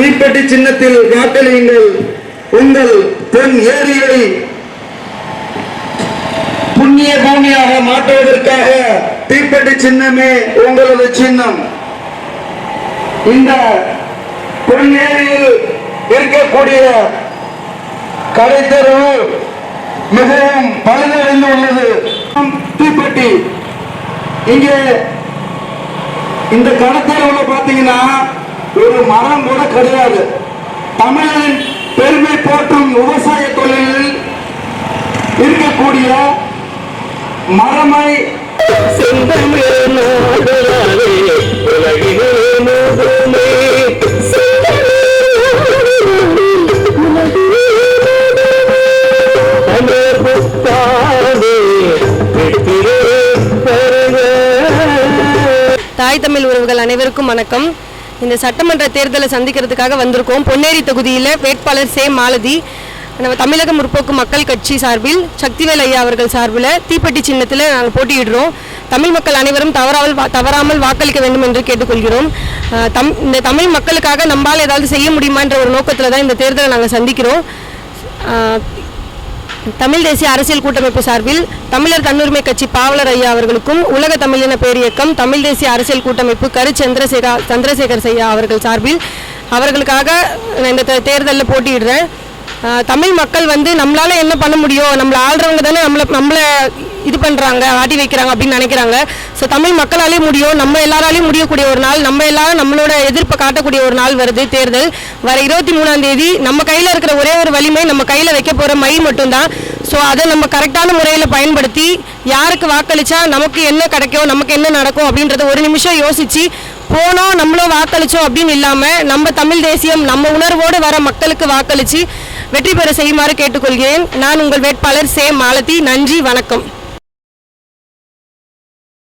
தீப்பெட்டி சின்னத்தில் வாக்களியுங்கள். உங்கள் பொன் ஏரியை புண்ணிய பூமியாக மாற்றுவதற்காக தீப்பெட்டி சின்னமே உங்களது சின்னம். இந்த பொன் ஏரியில் இருக்கக்கூடிய கடைத்தெரு மிகவும் பழுதடைந்து உள்ளது. தீப்பெட்டி இங்கே இந்த கடத்தல பாத்தீங்கன்னா ஒரு மரம் கூட கிடையாது. தமிழின் பெருமை போற்றும் விவசாய தொழிலில் இருக்கக்கூடிய மரமை தாய் தமிழ் உறவுகள் அனைவருக்கும் வணக்கம். இந்த சட்டமன்ற தேர்தலை சந்திக்கிறதுக்காக வந்திருக்கோம். பொன்னேரி தொகுதியில் வேட்பாளர் சே மாலதி, நம்ம தமிழக முற்போக்கு மக்கள் கட்சி சார்பில் சக்திவேல் ஐயா அவர்கள் சார்பில் தீப்பெட்டி சின்னத்தில் நாங்கள் போட்டியிடுறோம். தமிழ் மக்கள் அனைவரும் தவறாமல் வாக்களிக்க வேண்டும் என்று கேட்டுக்கொள்கிறோம். இந்த தமிழ் மக்களுக்காக நம்மால் ஏதாவது செய்ய முடியுமான்ற ஒரு நோக்கத்தில் தான் இந்த தேர்தலை நாங்கள் சந்திக்கிறோம். தமிழ் தேசிய அரசியல் கூட்டமைப்பு சார்பில் தமிழர் தன்னுரிமை கட்சி பாவலர் ஐயா அவர்களுக்கும் உலக தமிழின பேரியக்கம் தமிழ் தேசிய அரசியல் கூட்டமைப்பு கரு சந்திரசேகர் ஐயா அவர்கள் சார்பில் அவர்களுக்காக இந்த தேர்தலில் போட்டியிடுறேன். தமிழ் மக்கள் நம்மளால என்ன பண்ண முடியும், நம்மளை ஆள்றவங்க தானே நம்மளை இது பண்ணுறாங்க, ஆட்டி வைக்கிறாங்க அப்படின்னு நினைக்கிறாங்க. ஸோ தமிழ் மக்களாலே முடியும், நம்ம எல்லாராலையும் முடியக்கூடிய ஒரு நாள், நம்ம எல்லாரும் நம்மளோட எதிர்ப்பை காட்டக்கூடிய ஒரு நாள் வருது. தேர்தல் வர 23ஆம் தேதி. நம்ம கையில் இருக்கிற ஒரே ஒரு வலிமை நம்ம கையில் வைக்க போகிற மை மட்டும்தான். ஸோ அதை நம்ம கரெக்டான முறையில் பயன்படுத்தி யாருக்கு வாக்களித்தா நமக்கு என்ன கிடைக்கும், நமக்கு என்ன நடக்கும் அப்படின்றத ஒரு நிமிஷம் யோசித்து போனோம், நம்மளும் வாக்களித்தோம் அப்படின்னு இல்லாமல் நம்ம தமிழ் தேசியம் நம்ம உணர்வோடு வர மக்களுக்கு வாக்களித்து வெற்றி பெற செய்யுமாறு கேட்டுக்கொள்கிறேன். நான் உங்கள் வேட்பாளர் சே மாலதி. நன்றி, வணக்கம்.